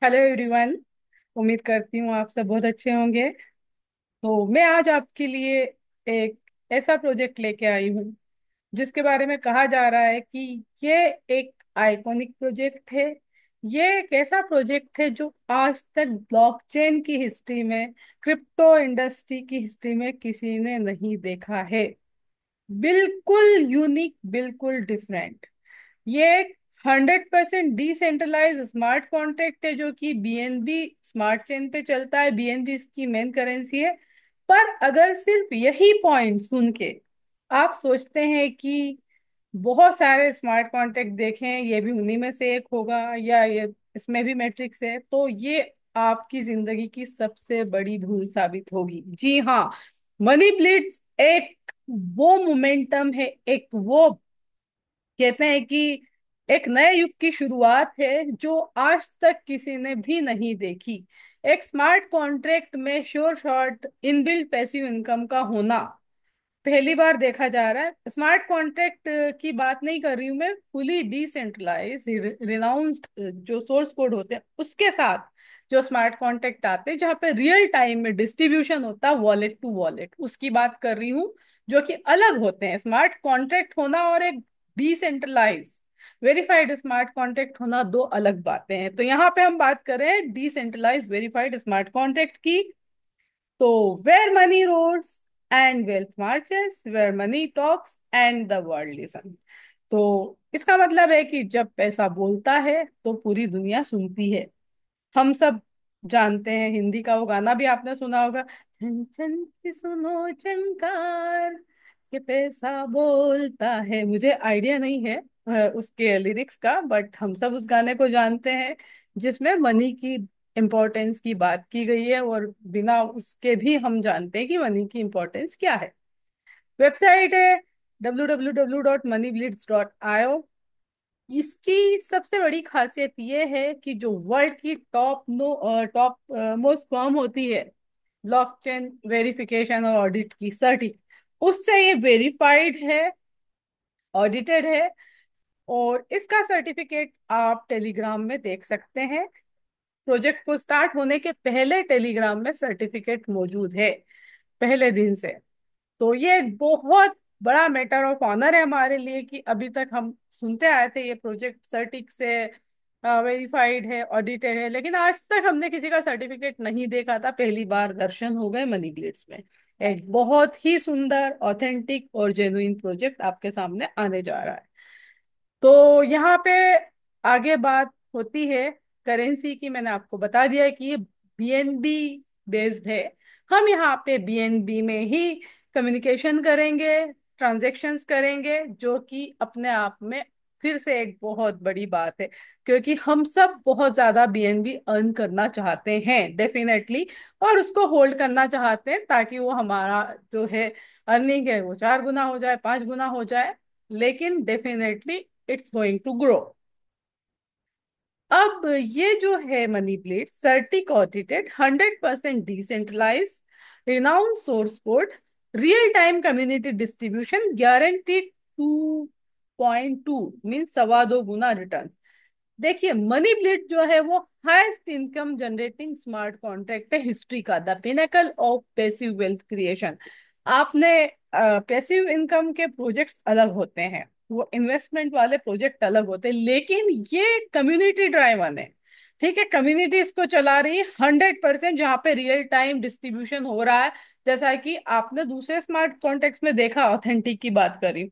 Hello everyone. उम्मीद करती हूँ आप सब बहुत अच्छे होंगे। तो मैं आज आपके लिए एक ऐसा प्रोजेक्ट लेके आई हूँ जिसके बारे में कहा जा रहा है कि ये एक आइकॉनिक प्रोजेक्ट है। ये एक ऐसा प्रोजेक्ट है जो आज तक ब्लॉकचेन की हिस्ट्री में, क्रिप्टो इंडस्ट्री की हिस्ट्री में किसी ने नहीं देखा है। बिल्कुल यूनिक, बिल्कुल डिफरेंट। ये 100% डिसेंट्रलाइज स्मार्ट कॉन्ट्रैक्ट है जो कि बीएनबी स्मार्ट चेन पे चलता है। बीएनबी इसकी मेन करेंसी है। पर अगर सिर्फ यही पॉइंट सुन के आप सोचते हैं कि बहुत सारे स्मार्ट कॉन्ट्रैक्ट देखें, ये भी उन्हीं में से एक होगा या ये इसमें भी मैट्रिक्स है, तो ये आपकी जिंदगी की सबसे बड़ी भूल साबित होगी। जी हाँ, मनी ब्लिट्स एक वो मोमेंटम है, एक वो कहते हैं कि एक नए युग की शुरुआत है जो आज तक किसी ने भी नहीं देखी। एक स्मार्ट कॉन्ट्रैक्ट में sure short inbuilt passive income का होना पहली बार देखा जा रहा है। स्मार्ट कॉन्ट्रैक्ट की बात नहीं कर रही हूँ मैं, फुली डिसेंट्रलाइज रिनाउंस्ड जो सोर्स कोड होते हैं उसके साथ जो स्मार्ट कॉन्ट्रैक्ट आते हैं जहाँ पे रियल टाइम में डिस्ट्रीब्यूशन होता है वॉलेट टू वॉलेट, उसकी बात कर रही हूँ। जो कि अलग होते हैं, स्मार्ट कॉन्ट्रैक्ट होना और एक डिसेंट्रलाइज वेरीफाइड स्मार्ट कॉन्ट्रैक्ट होना दो अलग बातें हैं। तो यहाँ पे हम बात कर रहे हैं डिसेंट्रलाइज वेरीफाइड स्मार्ट कॉन्ट्रैक्ट की। तो where money roads and wealth marches, where money talks and the world listen. तो इसका मतलब है कि जब पैसा बोलता है तो पूरी दुनिया सुनती है। हम सब जानते हैं, हिंदी का वो गाना भी आपने सुना होगा, छन छन की सुनो झंकार, कि पैसा बोलता है। मुझे आइडिया नहीं है उसके लिरिक्स का, बट हम सब उस गाने को जानते हैं जिसमें मनी की इम्पोर्टेंस की बात की गई है, और बिना उसके भी हम जानते हैं कि मनी की इम्पोर्टेंस क्या है। वेबसाइट है www.moneyblitz.io। इसकी सबसे बड़ी खासियत ये है कि जो वर्ल्ड की टॉप मोस्ट फर्म होती है ब्लॉकचेन वेरिफिकेशन और ऑडिट की, सर्टिक, उससे ये वेरीफाइड है, ऑडिटेड है। और इसका सर्टिफिकेट आप टेलीग्राम में देख सकते हैं। प्रोजेक्ट को स्टार्ट होने के पहले टेलीग्राम में सर्टिफिकेट मौजूद है, पहले दिन से। तो ये एक बहुत बड़ा मैटर ऑफ ऑनर है हमारे लिए कि अभी तक हम सुनते आए थे ये प्रोजेक्ट सर्टिक से वेरीफाइड है, ऑडिटेड है, लेकिन आज तक हमने किसी का सर्टिफिकेट नहीं देखा था। पहली बार दर्शन हो गए मनी ग्लिट्स में। एक बहुत ही सुंदर, ऑथेंटिक और जेन्युइन प्रोजेक्ट आपके सामने आने जा रहा है। तो यहाँ पे आगे बात होती है करेंसी की। मैंने आपको बता दिया है कि ये बीएनबी बेस्ड है। हम यहाँ पे बीएनबी में ही कम्युनिकेशन करेंगे, ट्रांजैक्शंस करेंगे, जो कि अपने आप में फिर से एक बहुत बड़ी बात है, क्योंकि हम सब बहुत ज्यादा बीएनबी अर्न करना चाहते हैं डेफिनेटली, और उसको होल्ड करना चाहते हैं ताकि वो हमारा जो है अर्निंग है वो 4 गुना हो जाए, 5 गुना हो जाए। लेकिन definitely it's going to grow. अब ये जो है money plate CertiK audited 100% decentralize renounced source code, real time community distribution, guaranteed 2.2 mean 2.25 गुना रिटर्न। देखिए, मनी ब्लिट जो है वो highest income generating smart contract है हिस्ट्री का, the pinnacle of passive wealth creation. आपने पैसिव इनकम के projects अलग होते हैं, वो इन्वेस्टमेंट वाले प्रोजेक्ट अलग होते हैं, लेकिन ये कम्युनिटी ड्राइवन है। ठीक है, कम्युनिटी इसको चला रही है 100%, जहाँ पे रियल टाइम डिस्ट्रीब्यूशन हो रहा है। जैसा कि आपने दूसरे स्मार्ट कॉन्टेक्स्ट में देखा, ऑथेंटिक की बात करी,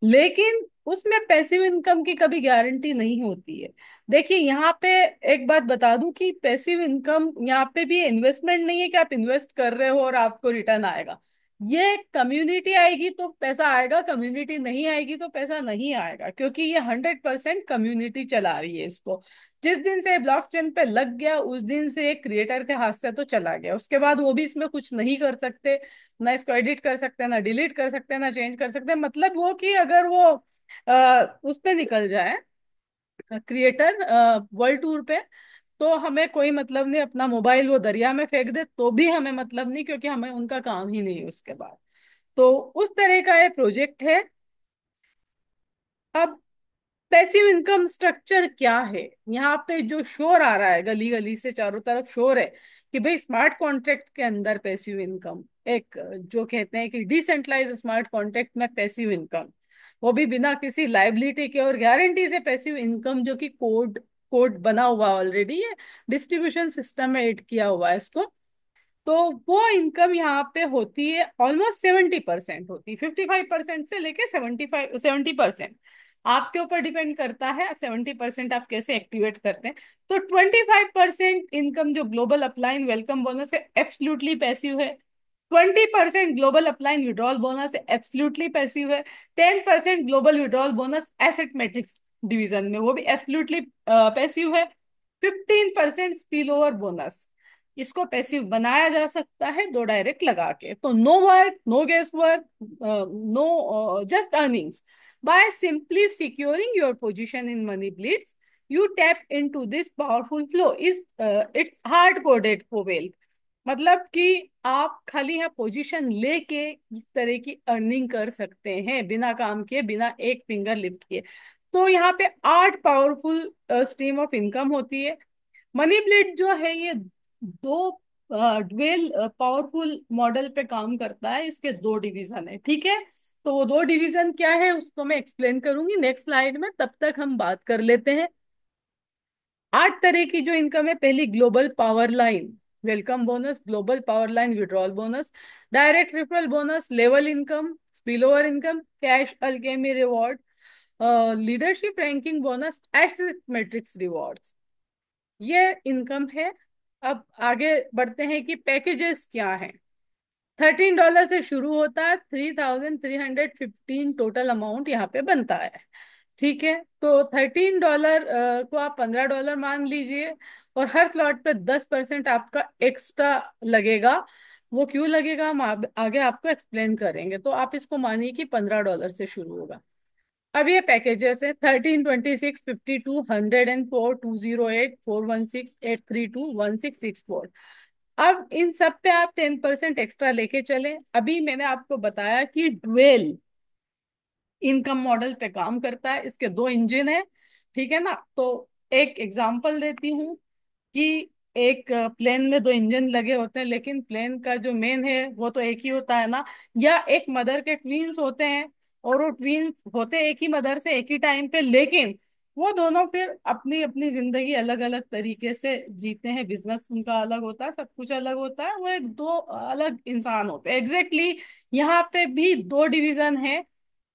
लेकिन उसमें पैसिव इनकम की कभी गारंटी नहीं होती है। देखिए यहाँ पे एक बात बता दूं कि पैसिव इनकम यहाँ पे भी इन्वेस्टमेंट नहीं है कि आप इन्वेस्ट कर रहे हो और आपको रिटर्न आएगा। ये कम्युनिटी आएगी तो पैसा आएगा, कम्युनिटी नहीं आएगी तो पैसा नहीं आएगा, क्योंकि ये 100% कम्युनिटी चला रही है इसको। जिस दिन से ब्लॉकचेन पे लग गया उस दिन से क्रिएटर के हाथ से तो चला गया, उसके बाद वो भी इसमें कुछ नहीं कर सकते। ना इसको एडिट कर सकते हैं, ना डिलीट कर सकते हैं, ना चेंज कर सकते हैं। मतलब वो कि अगर वो उस पे निकल जाए, क्रिएटर वर्ल्ड टूर पे, तो हमें कोई मतलब नहीं, अपना मोबाइल वो दरिया में फेंक दे तो भी हमें मतलब नहीं, क्योंकि हमें उनका काम ही नहीं है उसके बाद। तो उस तरह का ये प्रोजेक्ट है। अब पैसिव इनकम स्ट्रक्चर क्या है? यहाँ पे जो शोर आ रहा है गली गली से, चारों तरफ शोर है कि भाई स्मार्ट कॉन्ट्रैक्ट के अंदर पैसिव इनकम, एक जो कहते हैं कि डिसेंट्रलाइज स्मार्ट कॉन्ट्रैक्ट में पैसिव इनकम, वो भी बिना किसी लाइबिलिटी के और गारंटी से पैसिव इनकम, जो कि कोड कोड बना हुआ ऑलरेडी है, डिस्ट्रीब्यूशन सिस्टम में ऐड किया हुआ है इसको। तो वो इनकम यहाँ पे होती है ऑलमोस्ट 70% होती है, 55% से लेके 70% आपके ऊपर डिपेंड करता है 70% आप कैसे एक्टिवेट करते हैं। तो 25% इनकम जो ग्लोबल अपलाइन वेलकम बोनस है, एब्सोल्युटली पैसिव है। 20% ग्लोबल अपलाइन विड्रॉल बोनस है, एब्सोल्युटली पैसिव है। 10% global withdrawal bonus asset matrix division में, वो भी एब्सोल्युटली पैसिव है। 15% स्पिल ओवर बोनस, इसको पैसिव बनाया जा सकता है दो डायरेक्ट लगा के। तो no work, no guess work, no just earnings. By simply securing your position in Money Blitz, you tap into this powerful flow. Is it's hard coded for wealth. मतलब कि आप खाली यहाँ पोजीशन लेके इस तरह की अर्निंग कर सकते हैं बिना काम किए, बिना एक फिंगर लिफ्ट किए। तो यहाँ पे 8 पावरफुल स्ट्रीम ऑफ इनकम होती है। मनी ब्लेड जो है ये दो ड्वेल पावरफुल मॉडल पे काम करता है, इसके दो डिवीजन है, ठीक है। तो वो दो डिवीजन क्या है उसको मैं एक्सप्लेन करूंगी नेक्स्ट स्लाइड में, तब तक हम बात कर लेते हैं। 8 तरह की जो इनकम है, पहली global power line welcome bonus, global power line withdrawal bonus, direct referral bonus, level income, spillover income, cash Alchemy reward, leadership ranking bonus, asset matrix rewards, ये इनकम है। अब आगे बढ़ते हैं कि पैकेजेस क्या हैं। $13 से शुरू होता है, 3315 टोटल अमाउंट यहाँ पे बनता है, ठीक है। तो $13 को आप $15 मान लीजिए, और हर स्लॉट पे 10% आपका एक्स्ट्रा लगेगा। वो क्यों लगेगा हम आगे आपको एक्सप्लेन करेंगे। तो आप इसको मानिए कि $15 से शुरू होगा। अब ये पैकेजेस है: 13, 26, 52, 104, 208, 416, 832, 1664। अब इन सब पे आप 10% एक्स्ट्रा लेके चले। अभी मैंने आपको बताया कि ड्वेल इनकम मॉडल पे काम करता है, इसके दो इंजन है, ठीक है ना। तो एक एग्जांपल देती हूँ कि एक प्लेन में दो इंजन लगे होते हैं, लेकिन प्लेन का जो मेन है वो तो एक ही होता है ना। या एक मदर के ट्वीन्स होते हैं, और वो ट्वीन्स होते एक ही मदर से एक ही टाइम पे, लेकिन वो दोनों फिर अपनी अपनी जिंदगी अलग अलग तरीके से जीते हैं, बिजनेस उनका अलग होता है, सब कुछ अलग होता है, वो एक दो अलग इंसान होते हैं एग्जैक्टली। यहाँ पे भी दो डिवीजन है,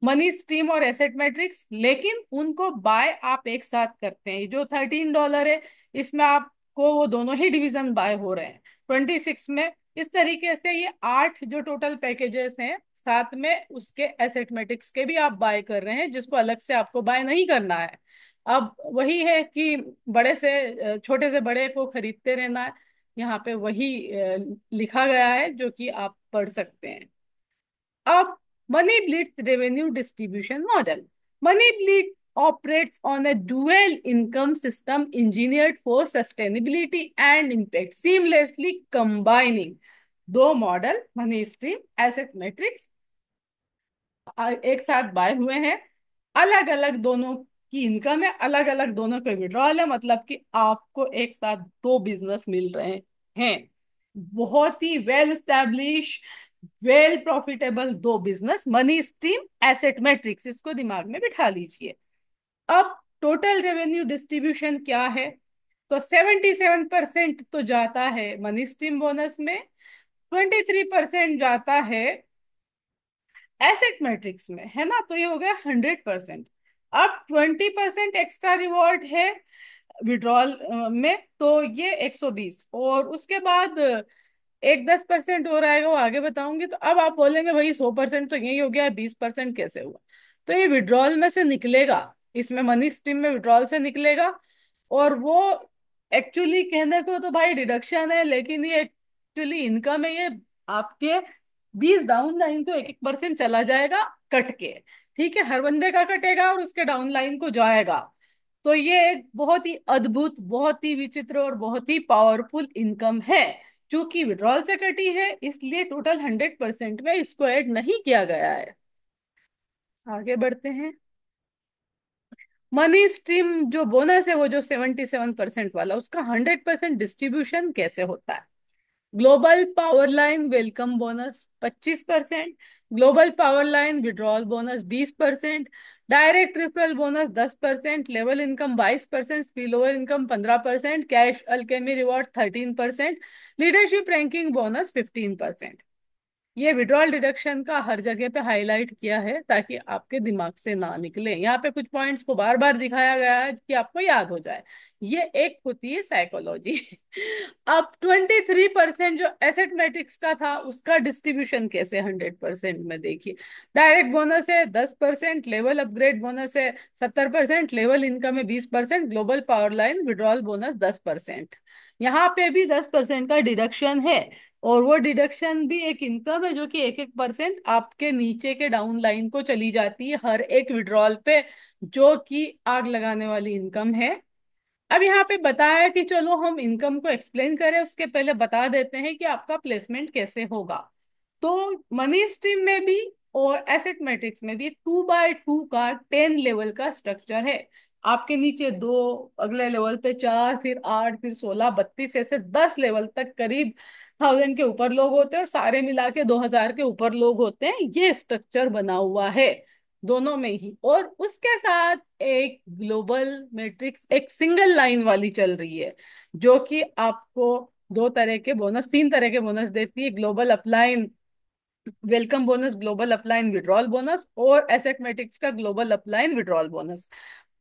मनी स्ट्रीम और एसेट मैट्रिक्स, लेकिन उनको बाय आप एक साथ करते हैं। जो $13 है, इसमें आपको वो दोनों ही डिवीजन बाय हो रहे हैं 26 में। इस तरीके से ये 8 जो टोटल पैकेजेस हैं, साथ में उसके एसेट मैट्रिक्स के भी आप बाय कर रहे हैं, जिसको अलग से आपको बाय नहीं करना है। अब वही है कि बड़े से छोटे से बड़े को खरीदते रहना है। यहाँ पे वही लिखा गया है जो कि आप पढ़ सकते हैं। अब money bleeds revenue distribution model. Money bleed operates on a dual income system engineered for sustainability and impact, seamlessly combining दो model money stream asset matrix एक साथ बाय हुए हैं। अलग अलग दोनों की इनकम है, अलग अलग दोनों के विड्रॉल है, मतलब कि आपको एक साथ दो बिजनेस मिल रहे हैं। बहुत ही वेल स्टैब्लिश, वेल प्रॉफिटेबल दो business, money stream asset matrix, इसको दिमाग में बिठा लीजिए। अब टोटल रेवेन्यू डिस्ट्रीब्यूशन क्या है? तो 77% तो जाता है मनी स्ट्रीम बोनस में, 23% जाता है एसेट मैट्रिक्स में, है ना। तो ये हो गया 100%। अब 20% एक्स्ट्रा रिवॉर्ड है विड्रॉल में, तो ये 120। और उसके बाद एक 10% हो रहेगा, वो आगे बताऊंगी। तो अब आप बोलेंगे भाई 100% तो यही हो गया, 20% कैसे हुआ? तो ये विड्रॉल में से निकलेगा, इसमें मनी स्ट्रीम में विड्रॉल से निकलेगा। और वो एक्चुअली कहने को तो भाई डिडक्शन है, लेकिन ये एक्चुअली इनकम है। ये आपके 20 डाउन लाइन को 1-1% चला जाएगा कट के, ठीक है। हर बंदे का कटेगा और उसके डाउन लाइन को जाएगा। तो ये एक बहुत ही अद्भुत, बहुत ही विचित्र और बहुत ही पावरफुल इनकम है, जो कि विड्रॉल से कटी है, इसलिए टोटल 100% में इसको ऐड नहीं किया गया है। आगे बढ़ते हैं। मनी स्ट्रीम जो बोनस है वो जो 77% वाला, उसका 100% डिस्ट्रीब्यूशन कैसे होता है? Global power line welcome bonus 25%, global power line withdrawal bonus 20%, direct referral bonus 10%, level income 22%, spill over income 15%, cash Alchemy reward 13%, leadership ranking bonus 15%। ये विड्रॉल डिडक्शन का हर जगह पे हाईलाइट किया है ताकि आपके दिमाग से ना निकले। यहाँ पे कुछ पॉइंट्स को बार बार दिखाया गया है कि आपको याद हो जाए। ये एक होती है साइकोलॉजी। अब 23% जो एसेट मैट्रिक्स का था उसका डिस्ट्रीब्यूशन कैसे 100% में देखिए। डायरेक्ट बोनस है 10%, लेवल अपग्रेड बोनस है 70%, लेवल इनकम है 20%, global power line withdrawal bonus 10%। यहाँ पे भी 10% का डिडक्शन है, और वो डिडक्शन भी एक इनकम है जो कि 1-1% आपके नीचे के डाउन लाइन को चली जाती है हर एक विड्रॉल पे, जो कि आग लगाने वाली इनकम है। अब यहाँ पे बताया कि चलो हम इनकम को एक्सप्लेन करें, उसके पहले बता देते हैं कि आपका प्लेसमेंट कैसे होगा। तो मनी स्ट्रीम में भी और एसेट मैट्रिक्स में भी 2x2 का 10 लेवल का स्ट्रक्चर है। आपके नीचे दो, अगले लेवल पे चार, फिर आठ, फिर 16, 32, ऐसे 10 लेवल तक करीब 1000 के ऊपर लोग होते हैं और सारे मिला के 2000 के ऊपर लोग होते हैं। ये स्ट्रक्चर बना हुआ है दोनों में ही, और उसके साथ एक ग्लोबल मैट्रिक्स एक सिंगल लाइन वाली चल रही है, जो कि आपको दो तरह के बोनस, तीन तरह के बोनस देती है। Global upline welcome bonus, global upline withdrawal bonus, और एसेट मैट्रिक्स का ग्लोबल अपलाइन विड्रॉल बोनस।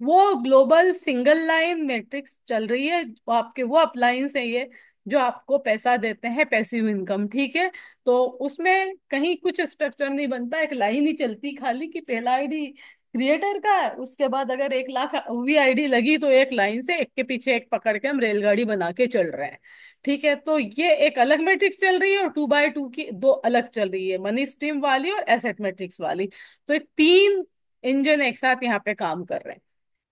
वो ग्लोबल सिंगल लाइन मैट्रिक्स चल रही है, वो आपके वो अपलाइन है ये, जो आपको पैसा देते हैं, पैसिव इनकम, ठीक है। तो उसमें कहीं कुछ स्ट्रक्चर नहीं बनता, एक लाइन ही चलती खाली कि पहला आईडी क्रिएटर का है, उसके बाद अगर 1 लाख हुई आईडी लगी तो एक लाइन से एक के पीछे एक पकड़ के हम रेलगाड़ी बना के चल रहे हैं, ठीक है। तो ये एक अलग मैट्रिक्स चल रही है, और 2x2 की दो अलग चल रही है, मनी स्ट्रीम वाली और एसेट मैट्रिक्स वाली। तो ये तीन इंजन एक साथ यहाँ पे काम कर रहे हैं।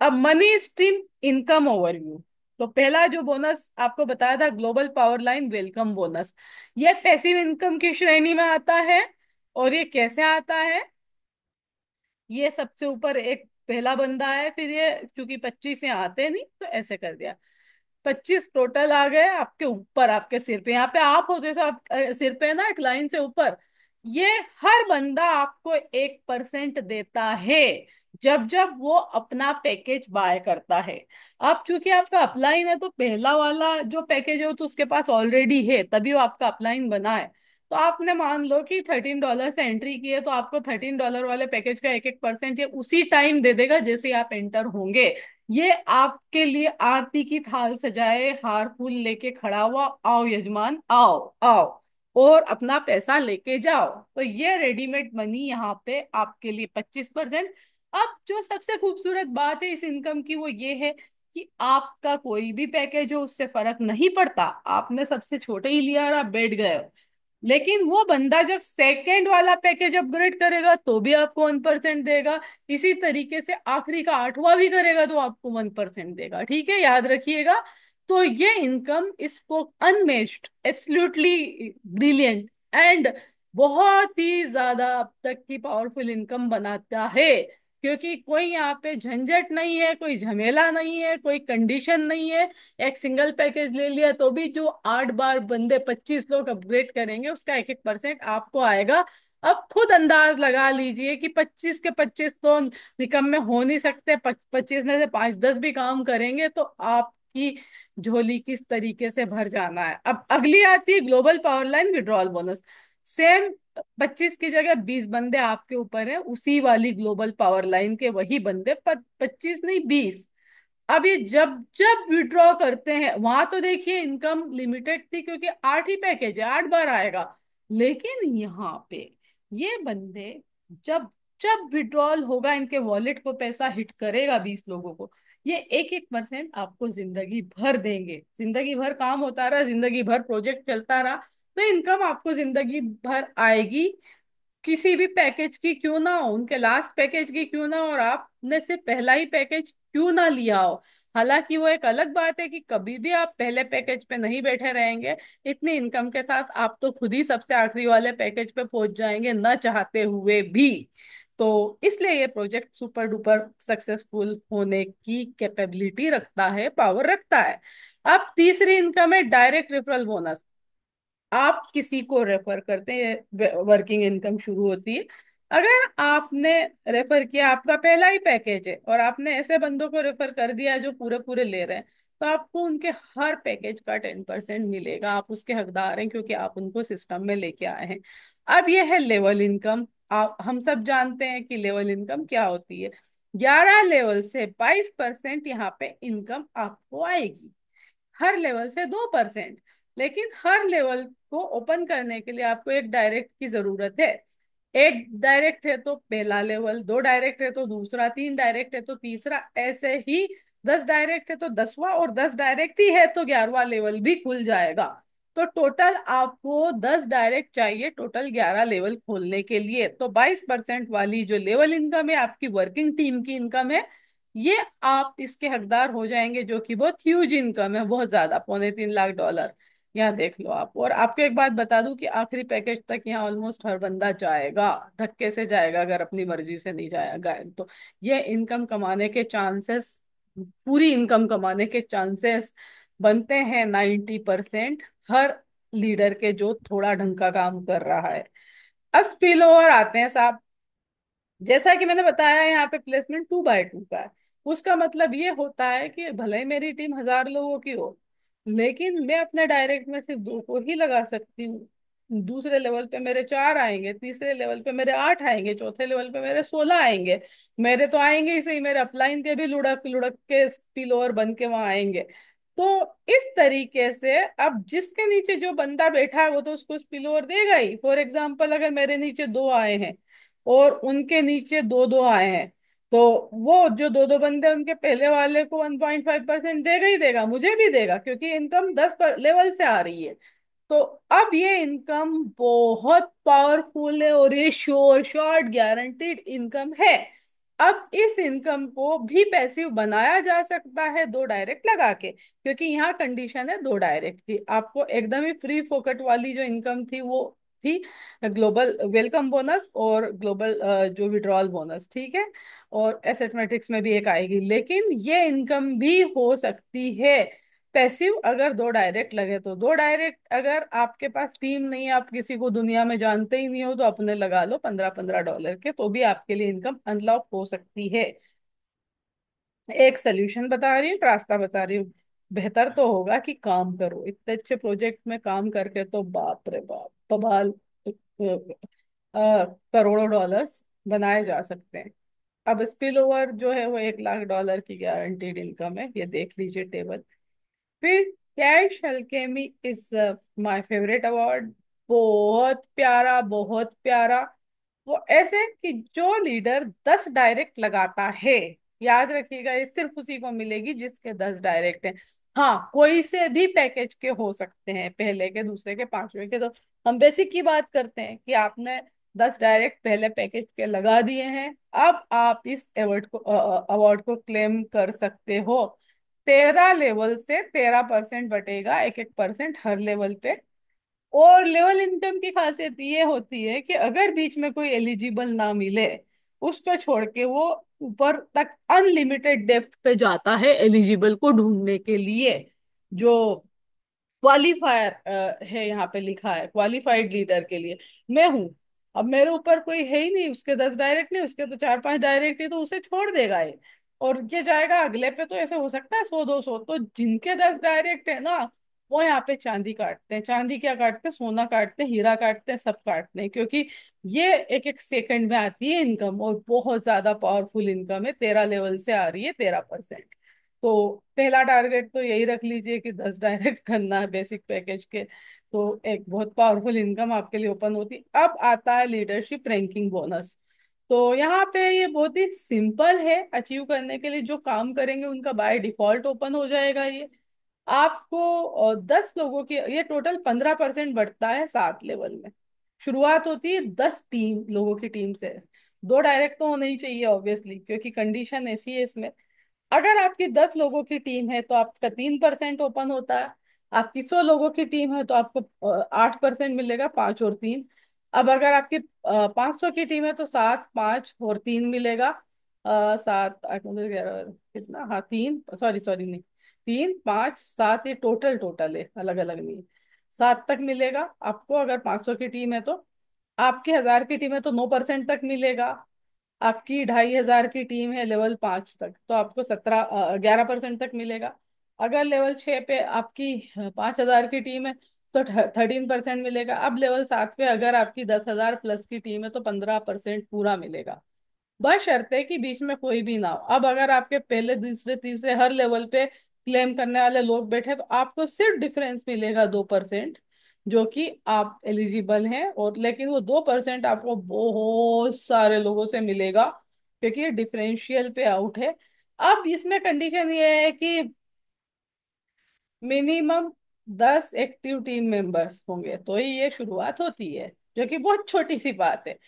अब मनी स्ट्रीम इनकम ओवरव्यू। तो पहला जो बोनस आपको बताया था global power line welcome bonus, ये पैसिव इनकम की श्रेणी में आता है। और ये कैसे आता है? ये सबसे ऊपर एक पहला बंदा है, फिर ये चूंकि 25 यहाँ आते नहीं तो ऐसे कर दिया, 25 टोटल आ गए आपके ऊपर, आपके सिर पे, यहाँ पे आप हो जैसे आप सिर पे है ना एक लाइन से ऊपर। ये हर बंदा आपको 1% देता है जब जब वो अपना पैकेज बाय करता है। अब चूंकि आपका अपलाइन है तो पहला वाला जो पैकेज है वो तो उसके पास ऑलरेडी है, तभी वो आपका अपलाइन बना है। तो आपने मान लो कि $13 से एंट्री की है, तो आपको $13 वाले पैकेज का 1-1% ये उसी टाइम दे देगा जैसे ही आप एंटर होंगे। ये आपके लिए आरती की थाल सजाए, हार फूल लेके खड़ा हुआ, आओ यजमान आओ आओ, और अपना पैसा लेके जाओ। तो ये रेडीमेड मनी यहाँ पे आपके लिए 25%। अब जो सबसे खूबसूरत बात है इस इनकम की वो ये है कि आपका कोई भी पैकेज हो उससे फर्क नहीं पड़ता, आपने सबसे छोटे ही लिया और आप बैठ गए हो, लेकिन वो बंदा जब सेकेंड वाला पैकेज अपग्रेड करेगा तो भी आपको 1% देगा। इसी तरीके से आखिरी का 8वां भी करेगा तो आपको 1% देगा, ठीक है, याद रखिएगा। तो ये इनकम इसको अनमेच्ड, एब्सोल्युटली ब्रिलियंट एंड बहुत ही ज्यादा अब तक की पावरफुल इनकम बनाता है, क्योंकि कोई यहाँ पे झंझट नहीं है, कोई झमेला नहीं है, कोई कंडीशन नहीं है। एक सिंगल पैकेज ले लिया तो भी जो 8 बार बंदे 25 लोग अपग्रेड करेंगे उसका 1-1% आपको आएगा। अब खुद अंदाज लगा लीजिए कि 25 के 25 तो निकम में हो नहीं सकते, 25 में से 5-10 भी काम करेंगे तो आपकी झोली किस तरीके से भर जाना है। अब अगली आती है global power line withdrawal bonus. Same 25 की जगह 20 बंदे आपके ऊपर है, उसी वाली ग्लोबल पावर लाइन के वही बंदे, 25 नहीं 20। अब ये जब जब विड्रॉ करते हैं, वहां तो देखिए इनकम लिमिटेड थी क्योंकि 8 ही पैकेज है, 8 बार आएगा। लेकिन यहाँ पे ये बंदे जब जब विड्रॉल होगा, इनके वॉलेट को पैसा हिट करेगा 20 लोगों को, ये 1-1% आपको जिंदगी भर देंगे। जिंदगी भर काम होता रहा, जिंदगी भर प्रोजेक्ट चलता रहा, तो इनकम आपको जिंदगी भर आएगी। किसी भी पैकेज की क्यों ना हो, उनके लास्ट पैकेज की क्यों ना हो, और आपने से पहला ही पैकेज क्यों ना लिया हो। हालांकि वो एक अलग बात है कि कभी भी आप पहले पैकेज पे नहीं बैठे रहेंगे, इतनी इनकम के साथ आप तो खुद ही सबसे आखिरी वाले पैकेज पे पहुंच जाएंगे ना चाहते हुए भी। तो इसलिए ये प्रोजेक्ट सुपर डुपर सक्सेसफुल होने की कैपेबिलिटी रखता है, पावर रखता है। अब तीसरी इनकम है डायरेक्ट रेफरल बोनस। आप किसी को रेफर करते हैं, वर्किंग इनकम शुरू होती है। अगर आपने रेफर किया, आपका पहला ही पैकेज है और आपने ऐसे बंदों को रेफर कर दिया जो पूरे पूरे ले रहे हैं, तो आपको उनके हर पैकेज का 10% मिलेगा। आप उसके हकदार हैं क्योंकि आप उनको सिस्टम में लेके आए हैं। अब ये है लेवल इनकम। आप हम सब जानते हैं कि लेवल इनकम क्या होती है। 11 लेवल से 22% यहाँ पे इनकम आपको आएगी, हर लेवल से 2%। लेकिन हर लेवल को ओपन करने के लिए आपको एक डायरेक्ट की जरूरत है। एक डायरेक्ट है तो पहला लेवल, दो डायरेक्ट है तो दूसरा, तीन डायरेक्ट है तो तीसरा, ऐसे ही 10 डायरेक्ट है तो 10वां, और 10 डायरेक्ट ही है तो 11वां लेवल भी खुल जाएगा। तो टोटल आपको 10 डायरेक्ट चाहिए, टोटल 11 लेवल खोलने के लिए। तो 22% वाली जो लेवल इनकम है, आपकी वर्किंग टीम की इनकम है, ये आप इसके हकदार हो जाएंगे, जो कि बहुत ह्यूज इनकम है, बहुत ज्यादा, $3.25 लाख। यहाँ देख लो आप। और आपको एक बात बता दूं कि आखिरी पैकेज तक यहाँ ऑलमोस्ट हर बंदा जाएगा, धक्के से जाएगा, अगर अपनी मर्जी से नहीं जाएगा तो ये इनकम कमाने के चांसेस, पूरी इनकम कमाने के चांसेस बनते हैं 90% हर लीडर के जो थोड़ा ढंग का काम कर रहा है। अब स्पिल ओवर आते हैं साहब। जैसा कि मैंने बताया, यहाँ पे प्लेसमेंट 2x2 का है। उसका मतलब ये होता है कि भले ही मेरी टीम 1000 लोगों की हो, लेकिन मैं अपने डायरेक्ट में सिर्फ 2 को ही लगा सकती हूँ। दूसरे लेवल पे मेरे 4 आएंगे, तीसरे लेवल पे मेरे 8 आएंगे, चौथे लेवल पे मेरे 16 आएंगे। मेरे तो आएंगे ही सही, मेरे अपलाइन के भी लुढ़क लुढ़क के स्पिल ओवर बन के वहां आएंगे। तो इस तरीके से अब जिसके नीचे जो बंदा बैठा है वो तो उसको स्पिल ओवर देगा ही। फॉर एग्जाम्पल, अगर मेरे नीचे 2 आए हैं और उनके नीचे 2 2 आए हैं, तो वो जो 2 2 बंदे, उनके पहले वाले को 1.5% देगा ही देगा, मुझे भी देगा, क्योंकि इनकम 10 लेवल से आ रही है। तो अब ये इनकम बहुत पावरफुल है और ये श्योर शॉर्ट गारंटीड इनकम है। अब इस इनकम को भी पैसिव बनाया जा सकता है 2 डायरेक्ट लगा के, क्योंकि यहाँ कंडीशन है 2 डायरेक्ट की। आपको एकदम ही फ्री फोकट वाली जो इनकम थी वो थी ग्लोबल वेलकम बोनस और ग्लोबल जो विड्रॉल बोनस, ठीक है। और एसेट मैट्रिक्स में भी एक आएगी, लेकिन ये इनकम भी हो सकती है पैसिव अगर 2 डायरेक्ट लगे तो। 2 डायरेक्ट, अगर आपके पास टीम नहीं है, आप किसी को दुनिया में जानते ही नहीं हो, तो अपने लगा लो $15-15 के, तो भी आपके लिए इनकम अनलॉक हो सकती है। एक सोल्यूशन बता रही हूँ, रास्ता बता रही हूँ। बेहतर तो होगा कि काम करो, इतने अच्छे प्रोजेक्ट में काम करके तो बाप रे बाप, बवाल करोड़ों डॉलर्स बनाए जा सकते हैं। अब स्पिल ओवर जो है वो $1 लाख की गारंटीड इनकम है, ये देख लीजिए टेबल। फिर cash Alchemy is my favourite award. बहुत प्यारा, बहुत प्यारा। वो ऐसे कि जो लीडर 10 डायरेक्ट लगाता है, याद रखिएगा, ये सिर्फ उसी को मिलेगी जिसके 10 डायरेक्ट हैं। हाँ, कोई से भी पैकेज के हो सकते हैं, पहले के, दूसरे के, पांचवे के। तो हम बेसिक की बात करते हैं कि आपने 10 डायरेक्ट पहले पैकेज के लगा दिए हैं, अब आप इस अवार्ड को क्लेम कर सकते हो। 13 लेवल से 13% बटेगा, 1-1% हर लेवल पे। और लेवल इनकम की खासियत ये होती है कि अगर बीच में कोई एलिजिबल ना मिले, उसको छोड़ के वो ऊपर तक अनलिमिटेड डेप्थ पे जाता है एलिजिबल को ढूंढने के लिए। जो क्वालिफायर है, यहाँ पे लिखा है क्वालिफाइड लीडर के लिए मैं हूं। अब मेरे ऊपर कोई है ही नहीं, उसके 10 डायरेक्ट नहीं, उसके तो 4-5 डायरेक्ट ही, तो उसे छोड़ देगा ये। और ये जाएगा अगले पे, तो ऐसे हो सकता है 100-200। तो जिनके 10 डायरेक्ट है ना, वो यहाँ पे चांदी काटते हैं। चांदी क्या काटते हैं? सोना काटते हैं, हीरा काटते हैं, सब काटते हैं, क्योंकि ये 1-1 सेकंड में आती है इनकम, और बहुत ज्यादा पावरफुल इनकम है। 13 लेवल से आ रही है 13%। तो पहला टारगेट तो यही रख लीजिए कि 10 डायरेक्ट करना है बेसिक पैकेज के। तो एक बहुत पावरफुल इनकम आपके लिए ओपन होती। अब आता है लीडरशिप रैंकिंग बोनस। तो यहाँ पे ये बहुत ही सिंपल है अचीव करने के लिए। जो काम करेंगे उनका बाय डिफॉल्ट ओपन हो जाएगा ये। आपको 10 लोगों की, ये टोटल 15% बढ़ता है 7 लेवल में। शुरुआत होती है 10 लोगों की टीम से। 2 डायरेक्ट तो होना ही चाहिए ऑब्वियसली, क्योंकि कंडीशन ऐसी है इसमें। अगर आपकी 10 लोगों की टीम है तो आपका 3% ओपन होता है। आपकी 100 लोगों की टीम है तो आपको 8% मिलेगा, 5 और 3। अब अगर आपकी 500 की टीम है तो 7, 5 और 3 मिलेगा। 7, 8, 9, 10, 11 कितना, हाँ 3, सॉरी सॉरी नहीं, 3, 5, 7 ये टोटल टोटल है, अलग अलग नहीं है। 7 तक मिलेगा आपको अगर 500 की टीम है तो। आपकी 1000 की टीम है तो 9% तक मिलेगा। आपकी 2500 की टीम है लेवल 5 तक तो आपको 11% तक मिलेगा। अगर लेवल 6 पे आपकी 5000 की टीम है तो 13% मिलेगा। अब लेवल 7 पे अगर आपकी 10,000 प्लस की टीम है तो 15% पूरा मिलेगा। बशर्ते कि बीच में कोई भी ना हो। अब अगर आपके पहले दूसरे तीसरे हर लेवल पे क्लेम करने वाले लोग बैठे तो आपको सिर्फ डिफरेंस मिलेगा 2%, जो कि आप एलिजिबल हैं। और लेकिन वो 2% आपको बहुत सारे लोगों से मिलेगा क्योंकि ये डिफरेंशियल पे आउट है। अब इसमें कंडीशन ये है कि मिनिमम 10 एक्टिव टीम मेंबर्स होंगे तो ही ये शुरुआत होती है, जो कि बहुत छोटी सी बात है।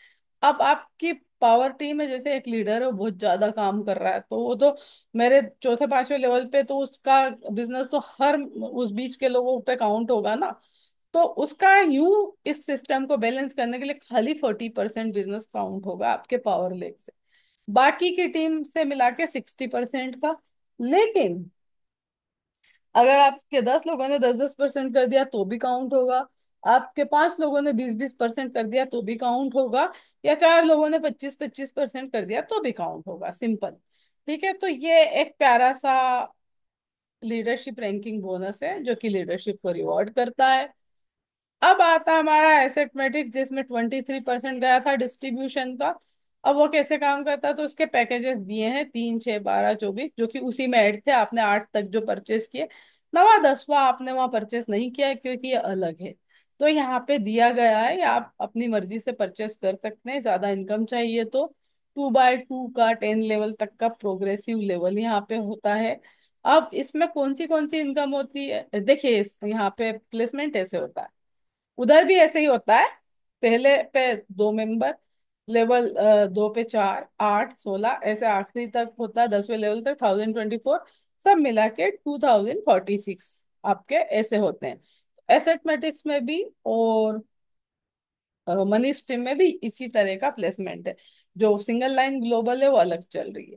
अब आपकी पावर टीम है, जैसे एक लीडर है वो बहुत ज्यादा काम कर रहा है तो वो तो मेरे चौथे पांचवें लेवल पे तो उसका बिजनेस तो हर उस बीच के लोगों पे काउंट होगा ना। तो उसका यूं इस सिस्टम को बैलेंस करने के लिए खाली 40% बिजनेस काउंट होगा आपके पावर लेग से, बाकी की टीम से मिला के 60% का। लेकिन अगर आपके 10 लोगों ने 10-10% कर दिया तो भी काउंट होगा। आपके 5 लोगों ने 20-20% कर दिया तो भी काउंट होगा। या 4 लोगों ने 25-25% कर दिया तो भी काउंट होगा, सिंपल। ठीक है, तो ये एक प्यारा सा लीडरशिप रैंकिंग बोनस है जो कि लीडरशिप को रिवॉर्ड करता है। अब आता हमारा एसेट मैट्रिक्स जिसमें 23% गया था डिस्ट्रीब्यूशन का। अब वो कैसे काम करता है, तो उसके पैकेजेस दिए हैं 3, 6, 12, 24, जो कि उसी में ऐड थे। आपने 8 तक जो परचेस किए, नवा 10वां आपने वहां परचेस नहीं किया है, क्योंकि ये अलग है। तो यहाँ पे दिया गया है, या आप अपनी मर्जी से परचेस कर सकते हैं, ज्यादा इनकम चाहिए तो 2x2 का 10 लेवल तक का प्रोग्रेसिव लेवल यहाँ पे होता है। अब इसमें कौन सी इनकम होती है, देखिए यहाँ पे प्लेसमेंट ऐसे होता है, उधर भी ऐसे ही होता है। पहले पे 2 मेंबर, लेवल 2 पे 4, 8, 16 ऐसे आखिरी तक होता है, 10वें लेवल तक 1024, सब मिला के 2046 आपके ऐसे होते हैं। एसेट मैट्रिक्स में भी और मनी स्ट्रीम में भी इसी तरह का प्लेसमेंट है। जो सिंगल लाइन ग्लोबल है वो अलग चल रही है।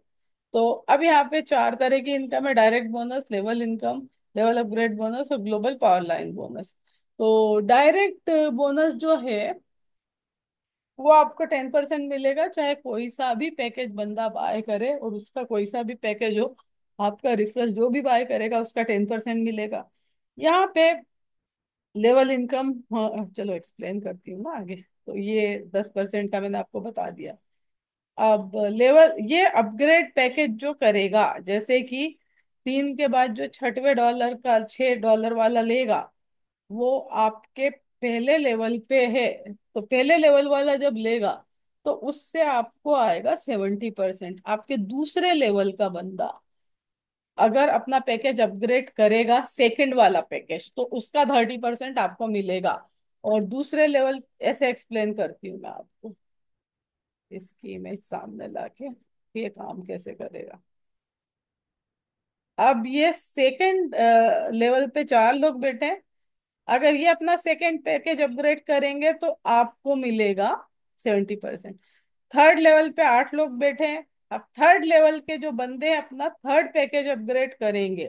तो अब यहाँ पे 4 तरह की इनकम है: direct bonus, level income, level upgrade bonus और ग्लोबल पावर लाइन बोनस। तो डायरेक्ट बोनस जो है वो आपको 10% मिलेगा, चाहे कोई सा भी पैकेज बंदा बाय करे और उसका कोई सा भी पैकेज हो। आपका रेफरल जो भी बाय करेगा उसका 10% मिलेगा। यहाँ पे लेवल इनकम, हाँ चलो एक्सप्लेन करती हूँ ना आगे। तो ये 10% का मैंने आपको बता दिया। अब लेवल ये अपग्रेड पैकेज जो करेगा, जैसे कि 3 के बाद जो 6वें डॉलर का $6 वाला लेगा, वो आपके पहले लेवल पे है। तो पहले लेवल वाला जब लेगा तो उससे आपको आएगा 70%। आपके दूसरे लेवल का बंदा अगर अपना पैकेज अपग्रेड करेगा, सेकंड वाला पैकेज, तो उसका 30% आपको मिलेगा। और दूसरे लेवल, ऐसे एक्सप्लेन करती हूँ मैं आपको इसकी इमेज सामने लाके ये काम कैसे करेगा। अब ये सेकंड लेवल पे 4 लोग बैठे हैं। अगर ये अपना सेकंड पैकेज अपग्रेड करेंगे तो आपको मिलेगा 70%। थर्ड लेवल पे 8 लोग बैठे हैं। अब थर्ड लेवल के जो बंदे अपना थर्ड पैकेज अपग्रेड करेंगे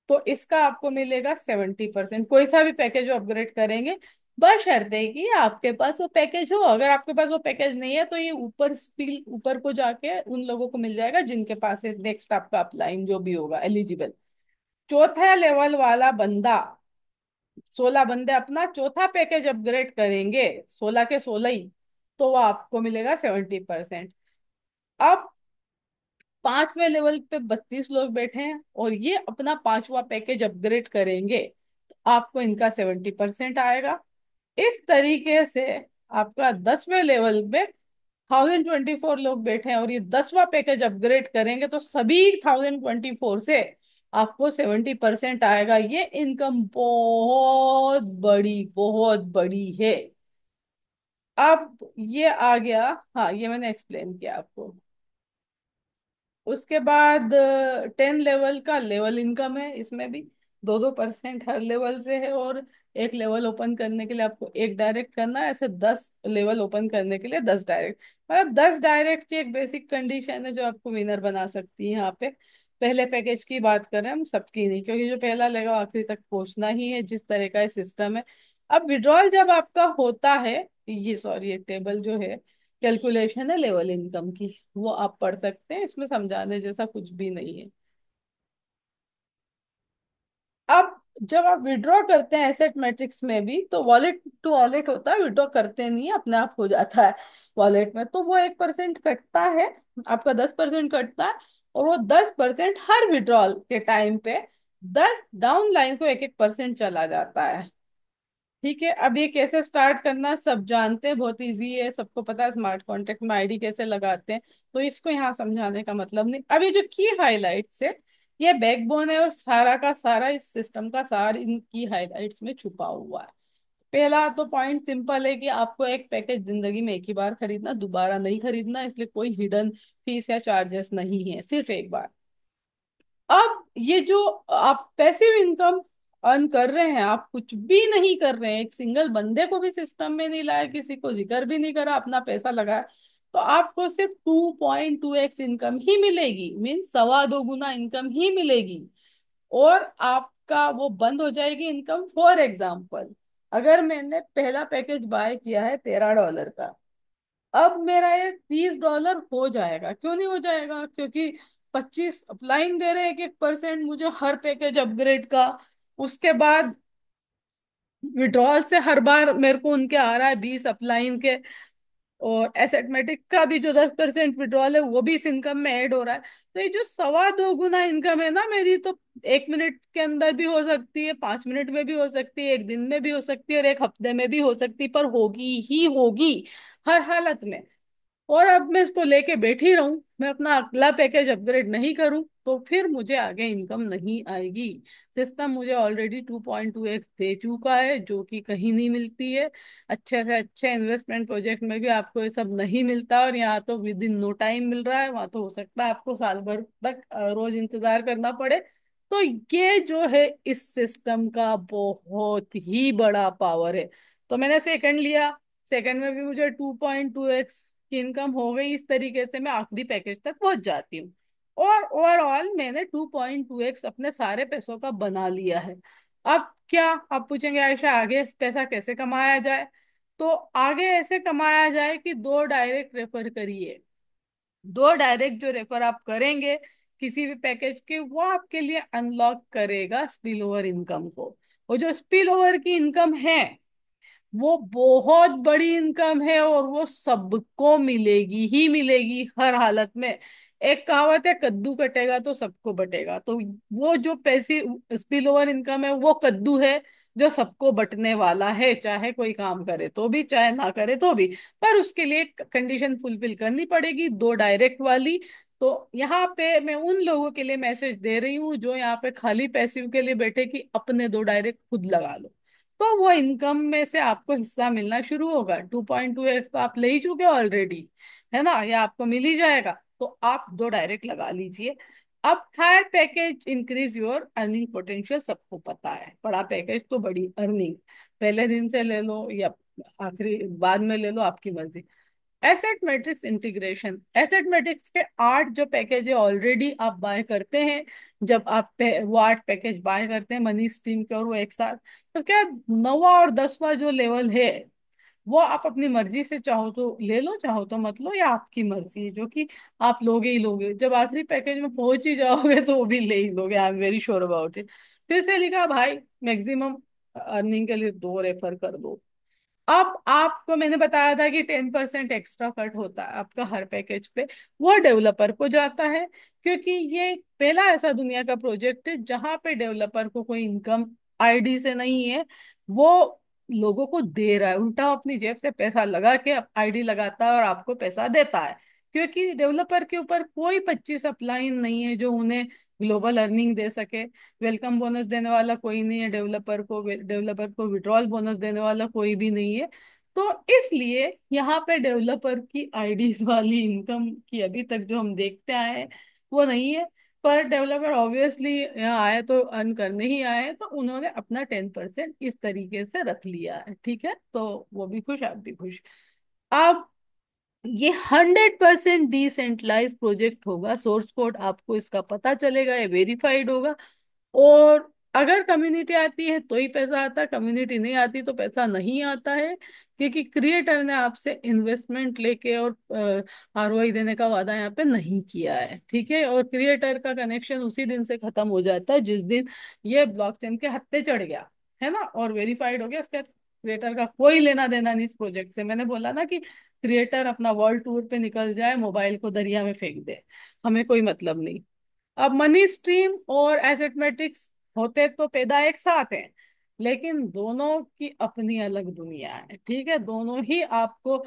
तो इसका आपको मिलेगा 70%। कोई सा भी पैकेज जो अपग्रेड करेंगे, बशर्ते कि आपके पास वो पैकेज हो। अगर आपके पास वो पैकेज नहीं है तो ये ऊपर स्पील ऊपर को जाके उन लोगों को मिल जाएगा जिनके पास है, नेक्स्ट आपका अपलाइन जो भी होगा एलिजिबल। चौथा लेवल वाला बंदा, 16 बंदे अपना चौथा पैकेज अपग्रेड करेंगे, 16 के 16 ही, तो वो आपको मिलेगा 70%। अब 5वें लेवल पे 32 लोग बैठे हैं और ये अपना 5वां पैकेज अपग्रेड करेंगे तो आपको इनका 70% आएगा। इस तरीके से आपका 10वें लेवल पे 1024 लोग बैठे हैं और ये 10वां पैकेज अपग्रेड करेंगे तो सभी 1024 से आपको 70% आएगा। ये इनकम बहुत बड़ी है। अब ये आ गया, हाँ ये मैंने एक्सप्लेन किया आपको। उसके बाद 10 लेवल का लेवल इनकम है इसमें भी। 2-2% हर लेवल से है, और एक लेवल ओपन करने के लिए आपको एक डायरेक्ट करना है, ऐसे 10 लेवल ओपन करने के लिए 10 डायरेक्ट। मतलब 10 डायरेक्ट की एक बेसिक कंडीशन है जो आपको विनर बना सकती है यहाँ पे। पहले पैकेज की बात करें हम, सबकी नहीं, क्योंकि जो पहला लेगा वो आखिरी तक पहुंचना ही है, जिस तरह का सिस्टम है। अब विड्रॉल जब आपका होता है, ये सॉरी ये टेबल जो है कैलकुलेशन है लेवल इनकम की, वो आप पढ़ सकते हैं, इसमें समझाने जैसा कुछ भी नहीं है। अब जब आप विड्रॉ करते हैं एसेट मैट्रिक्स में भी, तो वॉलेट टू वॉलेट होता है, विड्रॉ करते नहीं है, अपने आप हो जाता है वॉलेट में, तो वो 1% कटता है, आपका 10% कटता है। और वो 10% हर विड्रॉल के टाइम पे 10 डाउन लाइन को 1-1% चला जाता है। ठीक है, अब ये कैसे स्टार्ट करना सब जानते हैं, बहुत इजी है, सबको पता है स्मार्ट कॉन्ट्रैक्ट में आईडी कैसे लगाते हैं, तो इसको यहाँ समझाने का मतलब नहीं। अब ये जो की हाइलाइट्स है, ये बैकबोन है, और सारा का सारा इस सिस्टम का सार इन की हाइलाइट्स में छुपा हुआ है। पहला तो पॉइंट सिंपल है कि आपको एक पैकेज जिंदगी में एक ही बार खरीदना, दोबारा नहीं खरीदना, इसलिए कोई हिडन फीस या चार्जेस नहीं है, सिर्फ एक बार। अब ये जो आप पैसिव इनकम अर्न कर रहे हैं, आप कुछ भी नहीं कर रहे हैं, एक सिंगल बंदे को भी सिस्टम में नहीं लाया, किसी को जिक्र भी नहीं करा, अपना पैसा लगाया, तो आपको सिर्फ 2.2x इनकम ही मिलेगी, मीन 2.25 गुना इनकम ही मिलेगी। और आपका वो बंद हो जाएगी इनकम। फॉर एग्जाम्पल, अगर मैंने पहला पैकेज बाय किया है $13 का, अब मेरा ये $30 हो जाएगा। क्यों नहीं हो जाएगा? क्योंकि 25 अपलाइन दे रहे हैं, 1-1% मुझे हर पैकेज अपग्रेड का। उसके बाद विड्रॉल से हर बार मेरे को उनके आ रहा है 20 अपलाइन के। और एसेटमेटिक का भी जो 10% विड्रॉल है वो भी इस इनकम में ऐड हो रहा है। तो ये जो 2.25 गुना इनकम है ना मेरी, तो 1 मिनट के अंदर भी हो सकती है, 5 मिनट में भी हो सकती है, एक दिन में भी हो सकती है, और एक हफ्ते में भी हो सकती है, पर होगी ही होगी हर हालत में। और अब मैं इसको लेके बैठी रहूं, मैं अपना अगला पैकेज अपग्रेड नहीं करूं, तो फिर मुझे आगे इनकम नहीं आएगी। सिस्टम मुझे ऑलरेडी 2.2x दे चुका है, जो कि कहीं नहीं मिलती है। अच्छे से अच्छे इन्वेस्टमेंट प्रोजेक्ट में भी आपको ये सब नहीं मिलता, और यहाँ तो विद इन नो टाइम मिल रहा है, वहां तो हो सकता है आपको साल भर तक रोज इंतजार करना पड़े। तो ये जो है इस सिस्टम का बहुत ही बड़ा पावर है। तो मैंने सेकंड लिया, सेकंड में भी मुझे 2.2x की इनकम हो गई, इस तरीके से मैं आखिरी पैकेज तक पहुंच जाती हूँ। और ओवरऑल मैंने 2.2x अपने सारे पैसों का बना लिया है। अब क्या आप पूछेंगे आयशा आगे पैसा कैसे कमाया जाए? तो आगे ऐसे कमाया जाए कि 2 डायरेक्ट रेफर करिए। 2 डायरेक्ट जो रेफर आप करेंगे किसी भी पैकेज के, वो आपके लिए अनलॉक करेगा स्पिल ओवर इनकम को। वो जो स्पिल ओवर की इनकम है, वो बहुत बड़ी इनकम है, और वो सबको मिलेगी ही मिलेगी हर हालत में। एक कहावत है, कद्दू कटेगा तो सबको बटेगा, तो वो जो पैसे स्पिल ओवर इनकम है, वो कद्दू है जो सबको बटने वाला है, चाहे कोई काम करे तो भी, चाहे ना करे तो भी। पर उसके लिए कंडीशन फुलफिल करनी पड़ेगी, 2 डायरेक्ट वाली। तो यहाँ पे मैं उन लोगों के लिए मैसेज दे रही हूँ जो यहाँ पे खाली पैसिव के लिए बैठे कि अपने 2 डायरेक्ट खुद लगा लो, तो वो इनकम में से आपको हिस्सा मिलना शुरू होगा। 2.2x तो आप ले ही चुके ऑलरेडी, है ना, ये आपको मिल ही जाएगा, तो आप 2 डायरेक्ट लगा लीजिए। अब higher package increase your earning potential, सबको पता है, बड़ा पैकेज तो बड़ी अर्निंग, पहले दिन से ले लो या आखिरी बाद में ले लो, आपकी मर्जी। Asset matrix integration, asset matrix के 8 जो पैकेज है ऑलरेडी आप बाय करते हैं। जब आप वो 8 पैकेज बाय करते हैं मनी स्ट्रीम के, और वो एक साथ, तो क्या 9वां और 10वां जो लेवल है, वो आप अपनी मर्जी से चाहो तो ले लो, चाहो तो मत लो, या आपकी मर्जी है, जो कि आप लोगे ही लोगे, जब आखिरी पैकेज में पहुंच ही जाओगे तो वो भी ले ही लोगे, I am very sure about it. फिर से लिखा भाई, मैक्सिमम अर्निंग के लिए 2 रेफर कर दो। अब आपको मैंने बताया था कि 10% एक्स्ट्रा कट होता है आपका हर पैकेज पे, वो डेवलपर को जाता है, क्योंकि ये पहला ऐसा दुनिया का प्रोजेक्ट है जहां पे डेवलपर को कोई इनकम आईडी से नहीं है, वो लोगों को दे रहा है, उल्टा अपनी जेब से पैसा लगा के आईडी लगाता है और आपको पैसा देता है। क्योंकि डेवलपर के ऊपर कोई 25 अपलाइन नहीं है जो उन्हें ग्लोबल अर्निंग दे सके, वेलकम बोनस देने वाला कोई नहीं है डेवलपर को, डेवलपर को विड्रॉल बोनस देने वाला कोई भी नहीं है। तो इसलिए यहाँ पे डेवलपर की आईडीज वाली इनकम की अभी तक जो हम देखते आए हैं वो नहीं है। पर डेवलपर ऑब्वियसली यहाँ आए तो अर्न करने ही आए हैं, तो उन्होंने अपना 10% इस तरीके से रख लिया है। ठीक है, तो वो भी खुश, आप भी खुश। अब ये 100% डिसेंट्रलाइज प्रोजेक्ट होगा, सोर्स कोड आपको इसका पता चलेगा, ये वेरीफाइड होगा। और अगर कम्युनिटी आती है तो ही पैसा आता है, कम्युनिटी नहीं आती तो पैसा नहीं आता है, क्योंकि क्रिएटर ने आपसे इन्वेस्टमेंट लेके और आरओआई देने का वादा यहाँ पे नहीं किया है। ठीक है, और क्रिएटर का कनेक्शन उसी दिन से खत्म हो जाता है जिस दिन ये ब्लॉकचेन के हत्थे चढ़ गया, है ना, और वेरीफाइड हो गया, इसके क्रिएटर का कोई लेना देना नहीं इस प्रोजेक्ट से। मैंने बोला ना कि क्रिएटर अपना वर्ल्ड टूर पे निकल जाए, मोबाइल को दरिया में फेंक दे, हमें कोई मतलब नहीं। अब मनी स्ट्रीम और एसेट मैट्रिक्स होते तो पैदा एक साथ हैं, लेकिन दोनों की अपनी अलग दुनिया है। ठीक है, दोनों ही आपको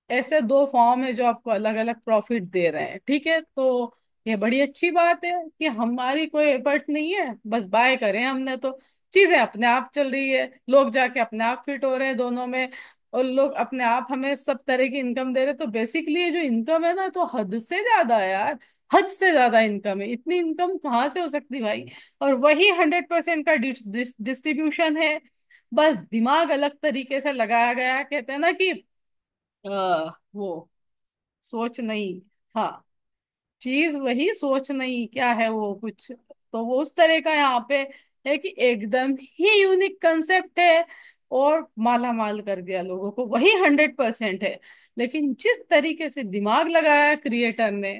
ऐसे दो फॉर्म है जो आपको अलग अलग प्रॉफिट दे रहे हैं। ठीक है, तो ये बड़ी अच्छी बात है कि हमारी कोई एफर्ट नहीं है, बस बाय करें हमने तो चीजें अपने आप चल रही है, लोग जाके अपने आप फिट हो रहे हैं दोनों में, और लोग अपने आप हमें सब तरह की इनकम दे रहे हैं। तो बेसिकली ये जो इनकम है ना, तो हद से ज्यादा है यार, हद से ज्यादा इनकम है। इतनी इनकम कहाँ से हो सकती भाई? और वही 100% का डिस्ट्रीब्यूशन है, बस दिमाग अलग तरीके से लगाया गया है। कहते हैं ना कि वो सोच नहीं, हाँ, चीज वही, सोच नहीं, क्या है वो कुछ, तो वो उस तरह का यहाँ पे है कि एकदम ही यूनिक कंसेप्ट है, और माला माल कर दिया लोगों को, वही 100% है। लेकिन जिस तरीके से दिमाग लगाया क्रिएटर ने,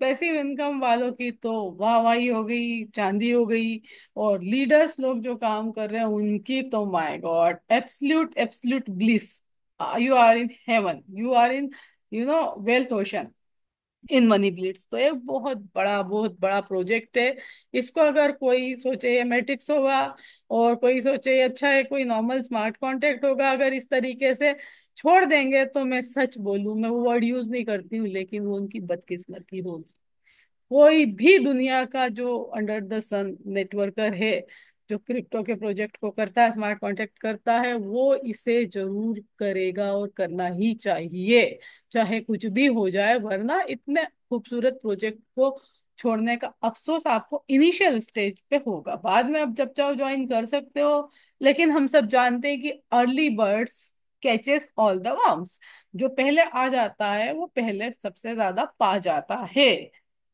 पैसिव इनकम वालों की तो वाहवाही हो गई, चांदी हो गई, और लीडर्स लोग जो काम कर रहे हैं उनकी तो my God, absolute absolute bliss. You are in heaven, you are in wealth ocean in Money Blitz. तो ये बहुत बड़ा प्रोजेक्ट है। इसको अगर कोई सोचे ये मैट्रिक्स होगा, और कोई सोचे ये अच्छा है कोई नॉर्मल स्मार्ट कॉन्ट्रैक्ट होगा, अगर इस तरीके से छोड़ देंगे, तो मैं सच बोलूं, मैं वो वर्ड यूज नहीं करती हूँ, लेकिन वो उनकी बदकिस्मती होगी। कोई भी दुनिया का जो अंडर द सन नेटवर्कर है, जो क्रिप्टो के प्रोजेक्ट को करता है, स्मार्ट कॉन्ट्रैक्ट करता है, वो इसे जरूर करेगा और करना ही चाहिए, चाहे कुछ भी हो जाए। वरना इतने खूबसूरत प्रोजेक्ट को छोड़ने का अफसोस आपको इनिशियल स्टेज पे होगा, बाद में आप जब चाहो ज्वाइन कर सकते हो। लेकिन हम सब जानते हैं कि early birds catches all the worms, जो पहले आ जाता है वो पहले सबसे ज्यादा पा जाता है।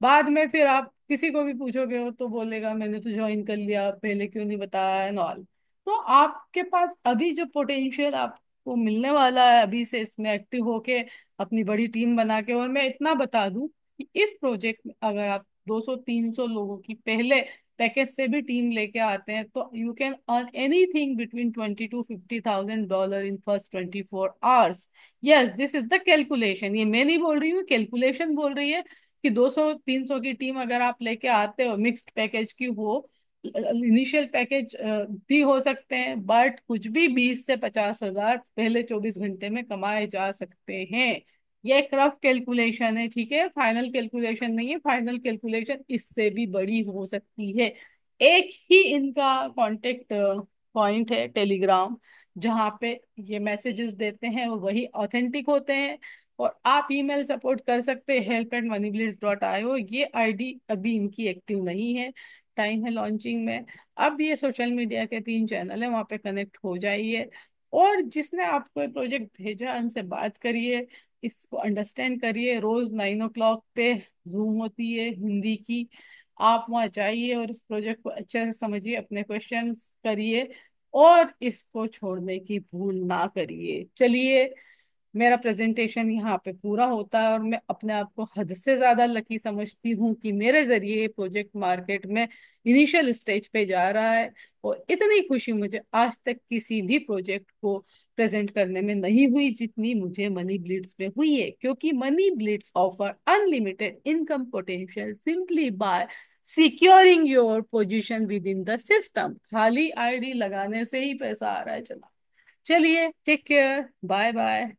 बाद में फिर आप किसी को भी पूछोगे हो तो बोलेगा मैंने तो ज्वाइन कर लिया, पहले क्यों नहीं बताया एंड ऑल। तो आपके पास अभी जो पोटेंशियल आपको मिलने वाला है, अभी से इसमें एक्टिव होके अपनी बड़ी टीम बना के, और मैं इतना बता दूं कि इस प्रोजेक्ट में अगर आप 200-300 लोगों की पहले पैकेज से भी टीम लेके आते हैं, तो you can earn anything between 20 to 50,000 dollar in first 24 hours. Yes, this is the calculation, ये मैं नहीं बोल रही हूँ, कैलकुलेशन बोल रही है कि 200-300 की टीम अगर आप लेके आते हो, मिक्स्ड पैकेज की हो, इनिशियल पैकेज भी हो सकते हैं, बट कुछ भी 20 से 50 हजार पहले 24 घंटे में कमाए जा सकते हैं। ये एक रफ कैलकुलेशन है, ठीक है, फाइनल कैलकुलेशन नहीं है, फाइनल कैलकुलेशन इससे भी बड़ी हो सकती है। एक ही इनका कांटेक्ट पॉइंट है टेलीग्राम, जहाँ पे ये मैसेजेस देते हैं और वही ऑथेंटिक होते हैं। और आप ईमेल सपोर्ट कर सकते हैं help@moneyblitz.io, ये आईडी अभी इनकी एक्टिव नहीं है, टाइम है लॉन्चिंग में। अब ये सोशल मीडिया के 3 चैनल है, वहाँ पे कनेक्ट हो जाइए, और जिसने आपको ये प्रोजेक्ट भेजा उनसे बात करिए, इसको अंडरस्टैंड करिए। रोज 9 o'clock पे जूम होती है हिंदी की, आप वहाँ जाइए और इस प्रोजेक्ट को अच्छे से समझिए, अपने क्वेश्चंस करिए, और इसको छोड़ने की भूल ना करिए। चलिए, मेरा प्रेजेंटेशन यहाँ पे पूरा होता है, और मैं अपने आप को हद से ज्यादा लकी समझती हूँ कि मेरे जरिए ये प्रोजेक्ट मार्केट में इनिशियल स्टेज पे जा रहा है। और इतनी खुशी मुझे आज तक किसी भी प्रोजेक्ट को प्रेजेंट करने में नहीं हुई जितनी मुझे मनी ब्लिट्स में हुई है, क्योंकि Money Blitz offer unlimited income potential simply by securing your position within the system. खाली आईडी लगाने से ही पैसा आ रहा है। चला, चलिए, टेक केयर, बाय बाय।